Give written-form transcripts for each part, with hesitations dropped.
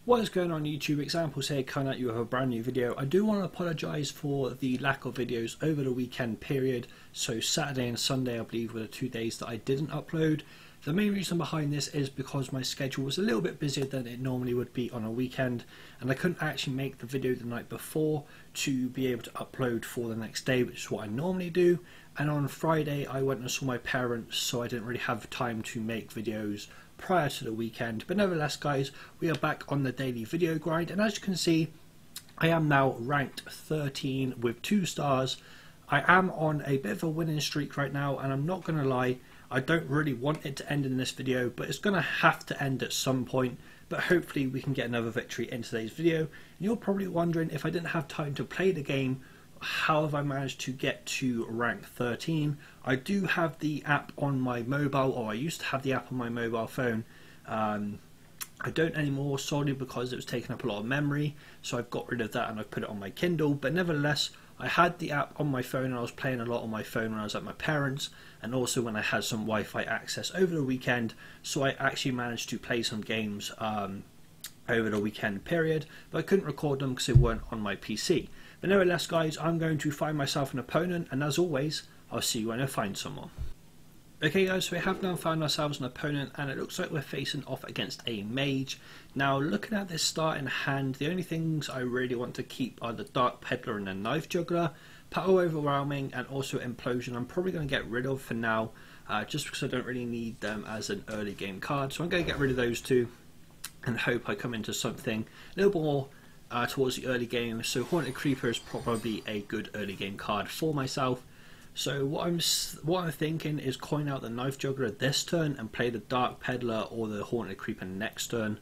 What is going on YouTube? Examples here coming at you with a brand new video. I do want to apologise for the lack of videos over the weekend period. So Saturday and Sunday I believe were the 2 days that I didn't upload. The main reason behind this is because my schedule was a little bit busier than it normally would be on a weekend, and I couldn't actually make the video the night before to be able to upload for the next day, which is what I normally do. And on Friday I went and saw my parents, so I didn't really have time to make videos prior to the weekend. But nevertheless guys, we are back on the daily video grind, and as you can see I am now ranked 13 with 2 stars. I am on a bit of a winning streak right now, and I'm not going to lie, I don't really want it to end in this video, but it's going to have to end at some point. But hopefully we can get another victory in today's video. And you're probably wondering, if I didn't have time to play the game, how have I managed to get to rank 13? I do have the app on my mobile, or I used to have the app on my mobile phone. I don't anymore, solely because it was taking up a lot of memory, so I've got rid of that and I've put it on my Kindle. But nevertheless, I had the app on my phone and I was playing a lot on my phone when I was at my parents', and also when I had some Wi-Fi access over the weekend, so I actually managed to play some games over the weekend period, but I couldn't record them because they weren't on my PC. But nevertheless guys, I'm going to find myself an opponent, and as always, I'll see you when I find someone. Okay guys, so we have now found ourselves an opponent, and it looks like we're facing off against a mage. Now looking at this start in hand, the only things I really want to keep are the Dark Peddler and the Knife Juggler. Power Overwhelming and also Implosion I'm probably going to get rid of for now, just because I don't really need them as an early game card. So I'm going to get rid of those two and hope I come into something a little more towards the early game. So Haunted Creeper is probably a good early game card for myself. So what I'm thinking is coin out the Knife Juggler this turn and play the Dark Peddler or the Haunted Creeper next turn,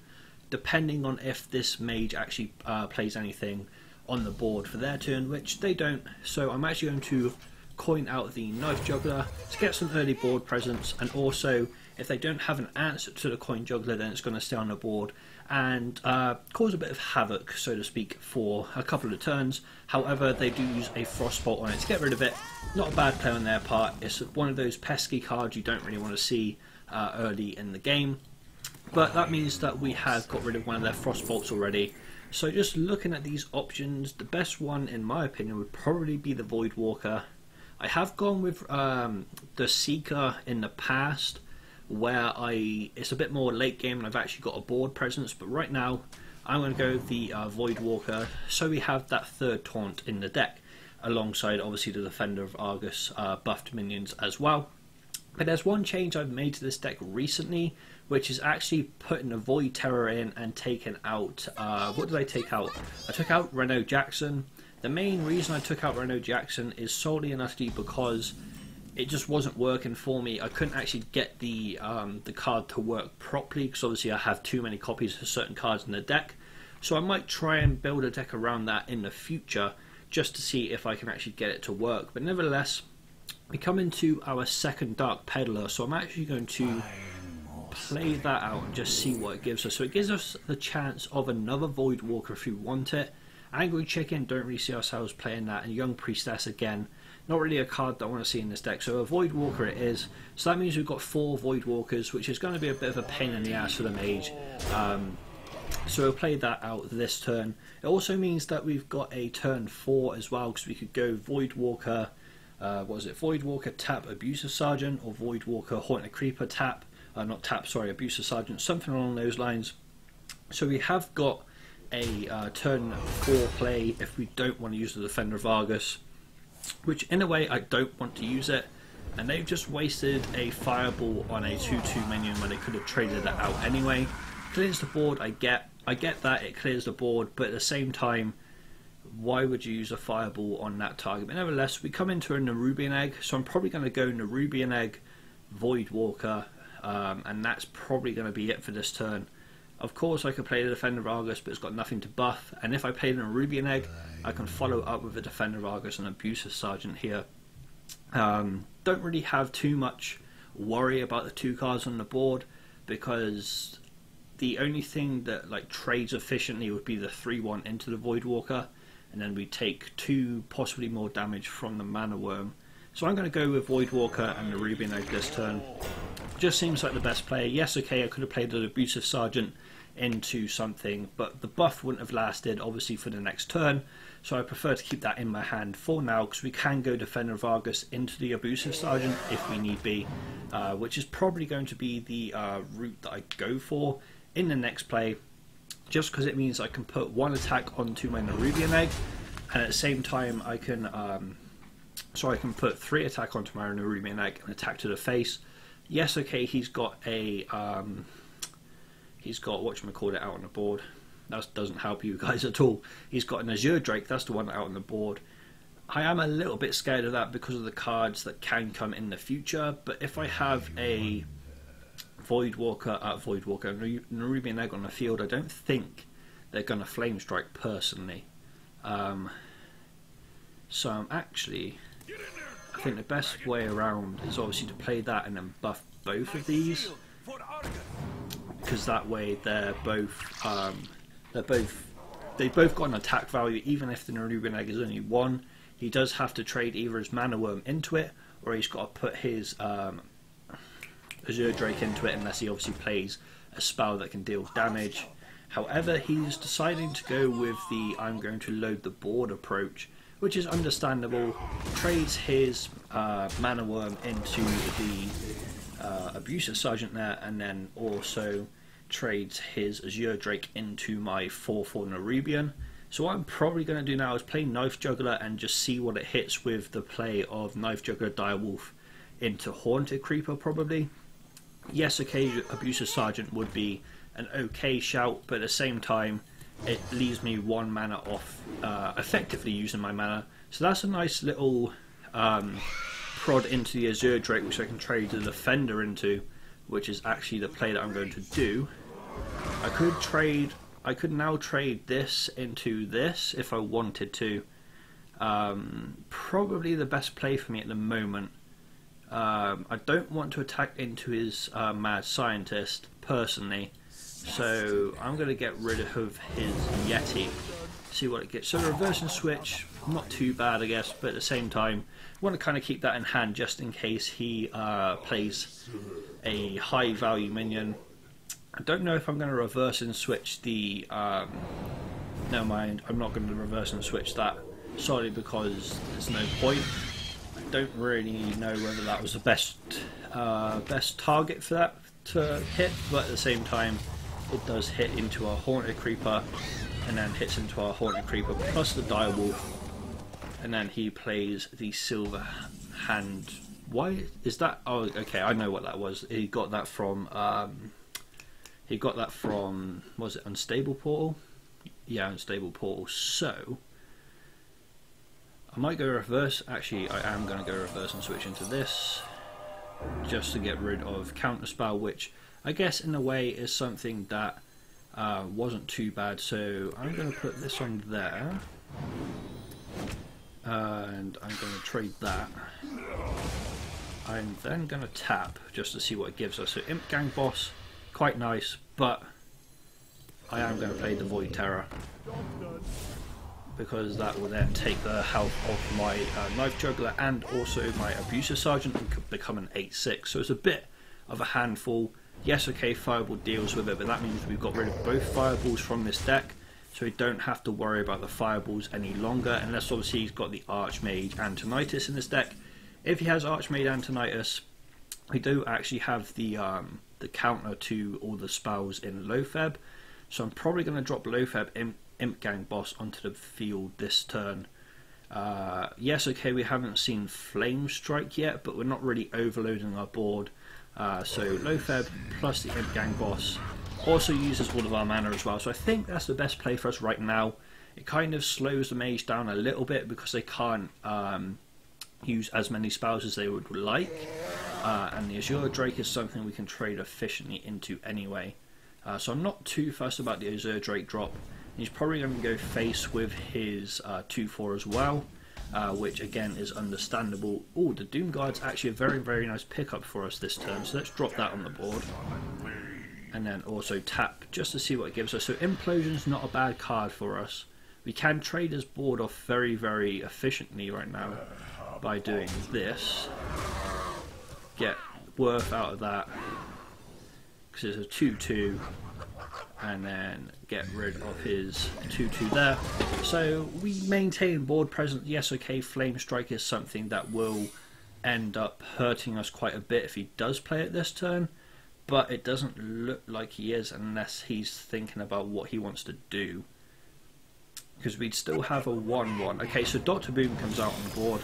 depending on if this mage actually plays anything on the board for their turn, which they don't. So I'm actually going to coin out the Knife Juggler to get some early board presence, and also if they don't have an answer to the Coin Juggler, then it's going to stay on the board and cause a bit of havoc, so to speak, for a couple of turns. However, they do use a Frostbolt on it to get rid of it. Not a bad play on their part. It's one of those pesky cards you don't really want to see early in the game, but that means that we have got rid of one of their Frostbolts already. So just looking at these options, the best one in my opinion would probably be the Voidwalker. I have gone with the Seeker in the past, where it's a bit more late game and I've actually got a board presence, but right now I'm going to go with the Voidwalker, so we have that third taunt in the deck, alongside obviously the Defender of Argus buffed minions as well. But there's one change I've made to this deck recently, which is actually putting a Void Terror in and taking out, what did I take out? I took out Reno Jackson. The main reason I took out Reno Jackson is solely and utterly because it just wasn't working for me. I couldn't actually get the card to work properly, because obviously I have too many copies of certain cards in the deck. So I might try and build a deck around that in the future, just to see if I can actually get it to work. But nevertheless, we come into our second Dark Peddler, so I'm actually going to play that out and just see what it gives us. So it gives us the chance of another Voidwalker if we want it. Angry Chicken, don't really see ourselves playing that, and Young Priestess again, not really a card that I want to see in this deck. So a Voidwalker it is. So that means we've got 4 Voidwalkers, which is going to be a bit of a pain in the ass for the mage. So we'll play that out this turn. It also means that we've got a turn 4 as well, because we could go Voidwalker, Voidwalker tap Abusive Sergeant, or Voidwalker Haunted Creeper tap, Abusive Sergeant, something along those lines. So we have got a turn 4 play if we don't want to use the Defender of Argus, which in a way I don't want to use it, and they've just wasted a Fireball on a 2/2 minion when they could have traded that out anyway. Clears the board, I get that it clears the board, but at the same time, why would you use a Fireball on that target? But nevertheless, we come into a Nerubian Egg, so I'm probably going to go Nerubian Egg, Voidwalker, and that's probably going to be it for this turn. Of course I could play the Defender of Argus, but it's got nothing to buff, and if I play the Nerubian Egg, I can follow up with the Defender of Argus and Abusive Sergeant here. Don't really have too much worry about the 2 cards on the board, because the only thing that like trades efficiently would be the 3/1 into the Voidwalker, and then we take 2, possibly more damage from the Mana Worm. So I'm going to go with Voidwalker and the Nerubian Egg this turn. Just seems like the best play. Yes, okay, I could have played the Abusive Sergeant into something, but the buff wouldn't have lasted obviously for the next turn, so I prefer to keep that in my hand for now, because we can go Defender of Argus into the Abusive Sergeant if we need be, which is probably going to be the route that I go for in the next play, just because it means I can put one attack onto my Nerubian Egg, and at the same time I can put 3 attack onto my Nerubian Egg and attack to the face. Yes, okay, he's got whatchamacallit out on the board. That doesn't help you guys at all. He's got an Azure Drake, that's the one out on the board. I am a little bit scared of that because of the cards that can come in the future, but if I have a Nerubian Egg on the field, I don't think they're going to Flame Strike personally. So I think the best way around is obviously to play that and then buff both of these, because that way they've both got an attack value. Even if the Nerubian Egg is only 1, he does have to trade either his Mana Worm into it, or he's got to put his Azure Drake into it, unless he obviously plays a spell that can deal damage. However, he's deciding to go with the I'm going to load the board approach, which is understandable. Trades his Mana Worm into the Abusive Sergeant there, and then also trades his Azure Drake into my 4/4 Nerubian. So what I'm probably going to do now is play Knife Juggler and just see what it hits with the play of Knife Juggler Direwolf into Haunted Creeper probably. Yes, okay, Abusive Sergeant would be an okay shout, but at the same time it leaves me 1 mana off effectively using my mana. So that's a nice little prod into the Azure Drake, which I can trade the Defender into, which is actually the play that I'm going to do. I could now trade this into this if I wanted to. Probably the best play for me at the moment. I don't want to attack into his Mad Scientist personally, so I'm going to get rid of his Yeti, see what it gets. So the reversing switch, not too bad I guess, but at the same time I want to kind of keep that in hand just in case he plays a high value minion. I don't know if I'm going to reverse and switch the never mind, I'm not going to reverse and switch that solely because there's no point. I don't really know whether that was the best target for that to hit, but at the same time it does hit into our Haunted Creeper, and then hits into our Haunted Creeper plus the Direwolf, and then he plays the Silver Hand. Why is that? Oh, okay, I know what that was. He got that from was it Unstable Portal? Yeah, Unstable Portal. So I might go reverse. Actually, I am going to go reverse and switch into this just to get rid of Counterspell, which I guess in a way is something that wasn't too bad. So I'm going to put this on there, and I'm going to trade that. I'm then going to tap just to see what it gives us. So Imp Gang Boss, quite nice, but I am going to play the Void Terror, because that will then take the health of my Knife Juggler and also my Abusive Sergeant and could become an 8/6. So it's a bit of a handful. Yes, okay, Fireball deals with it, but that means we've got rid of both Fireballs from this deck, so we don't have to worry about the Fireballs any longer, unless obviously he's got the Archmage Antonitus in this deck. If he has Archmage Antonitus, we do actually have the counter to all the spells in Loatheb, so I'm probably going to drop Loatheb Imp Gang Boss onto the field this turn. Yes, okay, we haven't seen Flame Strike yet, but we're not really overloading our board. So Loatheb plus the Imp Gang Boss also uses all of our mana as well, so I think that's the best play for us right now. It kind of slows the mage down a little bit because they can't use as many spells as they would like, and the Azure Drake is something we can trade efficiently into anyway. So I'm not too fussed about the Azure Drake drop. He's probably going to go face with his 2/4 as well, which again is understandable. Oh, the Doom Guard's actually a very, very nice pickup for us this turn, so let's drop that on the board. And then also tap just to see what it gives us. So Implosion's not a bad card for us. We can trade his board off very, very efficiently right now by doing this. Get worth out of that, because it's a 2/2. and then get rid of his 2/2 there. So we maintain board presence. Yes, okay, Flame Strike is something that will end up hurting us quite a bit if he does play it this turn, but it doesn't look like he is unless he's thinking about what he wants to do, because we'd still have a 1/1. Okay, so Dr. Boom comes out on the board.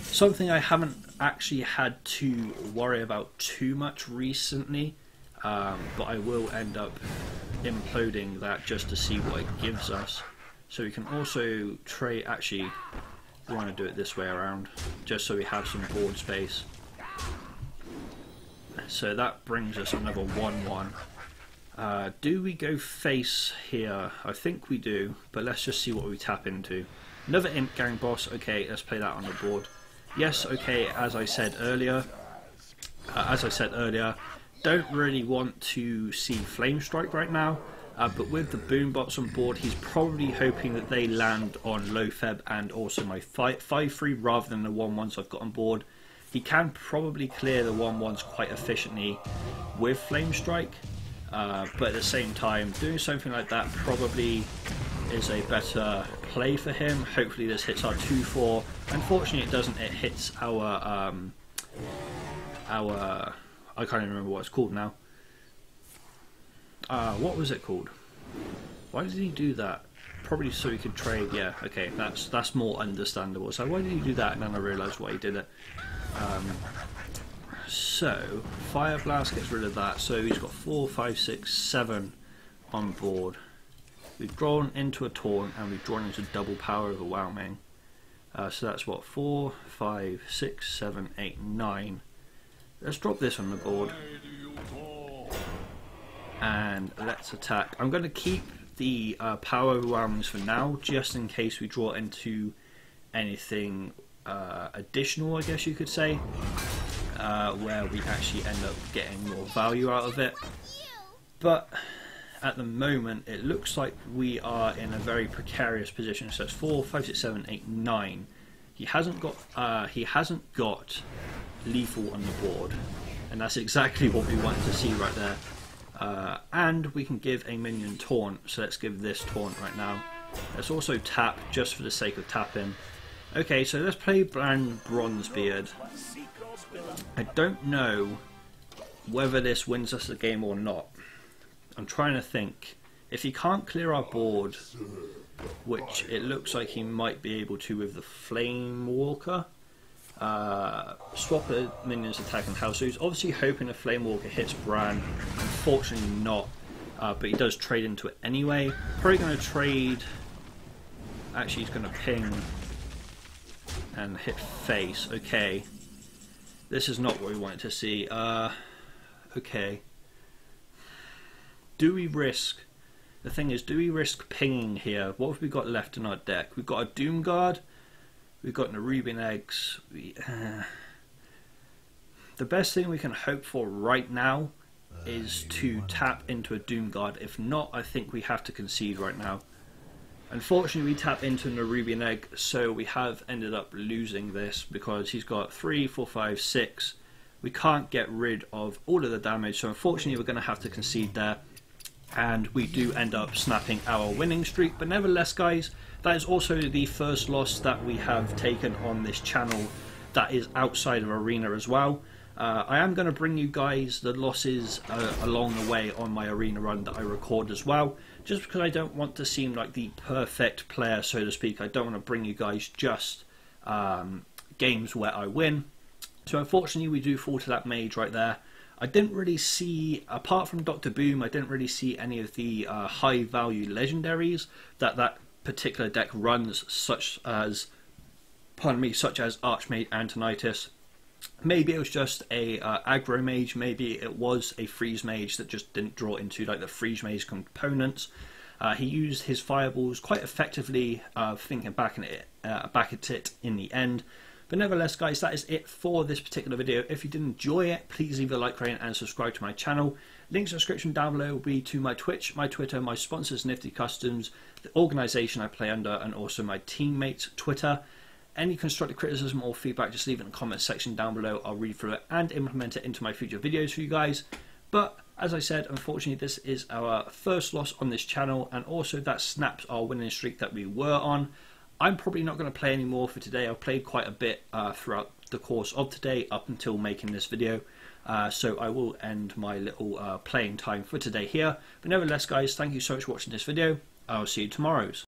Something I haven't actually had to worry about too much recently, but I will end up imploding that just to see what it gives us. So we can also trade. Actually, we want to do it this way around, just so we have some board space. So that brings us another 1/1. Do we go face here? I think we do, but let's just see what we tap into. Another Imp Gang boss. Okay, let's play that on the board. Yes, okay, as I said earlier, don't really want to see Flame Strike right now, but with the Boom bots on board, he's probably hoping that they land on low Feb and also my 5/3 rather than the 1/1s I've got on board. He can probably clear the 1/1s quite efficiently with Flame Strike, but at the same time, doing something like that probably is a better play for him. Hopefully this hits our 2/4. Unfortunately it doesn't. It hits our I can't even remember what it's called now. What was it called? Why did he do that? Probably so he could trade. Yeah, okay, that's more understandable. So why did he do that? And then I realised why he did it. So Fire Blast gets rid of that. So he's got 4, 5, 6, 7 on board. We've drawn into a taunt and we've drawn into double power overwhelming. So that's what, 4, 5, 6, 7, 8, 9. Let's drop this on the board. And let's attack. I'm going to keep the power overwhelmings for now, just in case we draw into anything additional, I guess you could say, where we actually end up getting more value out of it. But at the moment it looks like we are in a very precarious position. So it's 4, 5, 6, 7, 8, 9. He hasn't got lethal on the board, and that's exactly what we wanted to see right there. And we can give a minion taunt, so let's give this taunt right now. Let's also tap just for the sake of tapping. Okay, so let's play Bronzebeard. I don't know whether this wins us the game or not. I'm trying to think. If he can't clear our board, which it looks like he might be able to with the Flame Walker, swap the minions attacking house. So he's obviously hoping the Flame Walker hits Bran. Unfortunately not, but he does trade into it anyway. Probably going to trade. Actually, he's going to ping and hit face. Okay, this is not what we wanted to see. Okay, do we risk? The thing is, do we risk pinging here? What have we got left in our deck? We've got a Doom Guard. We've got Nerubian Eggs. The best thing we can hope for right now is to tap into a Doom Guard. If not, I think we have to concede right now. Unfortunately, we tap into Nerubian Egg, so we have ended up losing this because he's got 3, 4, 5, 6. We can't get rid of all of the damage, so unfortunately we're going to have to concede there. And we do end up snapping our winning streak. But nevertheless, guys, that is also the first loss that we have taken on this channel that is outside of Arena as well. I am going to bring you guys the losses along the way on my Arena run that I record as well, just because I don't want to seem like the perfect player, so to speak. I don't want to bring you guys just games where I win. So unfortunately we do fall to that mage right there. I didn't really see, apart from Dr. Boom, I didn't really see any of the high value legendaries that particular deck runs, such as Archmage Antonitis. Maybe it was just a aggro mage, maybe it was a freeze mage that just didn't draw into like the freeze mage components. He used his fireballs quite effectively, thinking back at it in the end. But nevertheless, guys, that is it for this particular video. If you did enjoy it, please leave a like, rate, and subscribe to my channel. Links in the description down below will be to my Twitch, my Twitter, my sponsors, Nifty Customs, the organisation I play under, and also my teammates' Twitter. Any constructive criticism or feedback, just leave it in the comment section down below. I'll read through it and implement it into my future videos for you guys. But As I said, unfortunately this is our first loss on this channel, and also that snaps our winning streak that we were on. I'm probably not going to play anymore for today. I've played quite a bit throughout the course of today up until making this video. So I will end my little playing time for today here. But nevertheless guys, thank you so much for watching this video. I'll see you tomorrow's.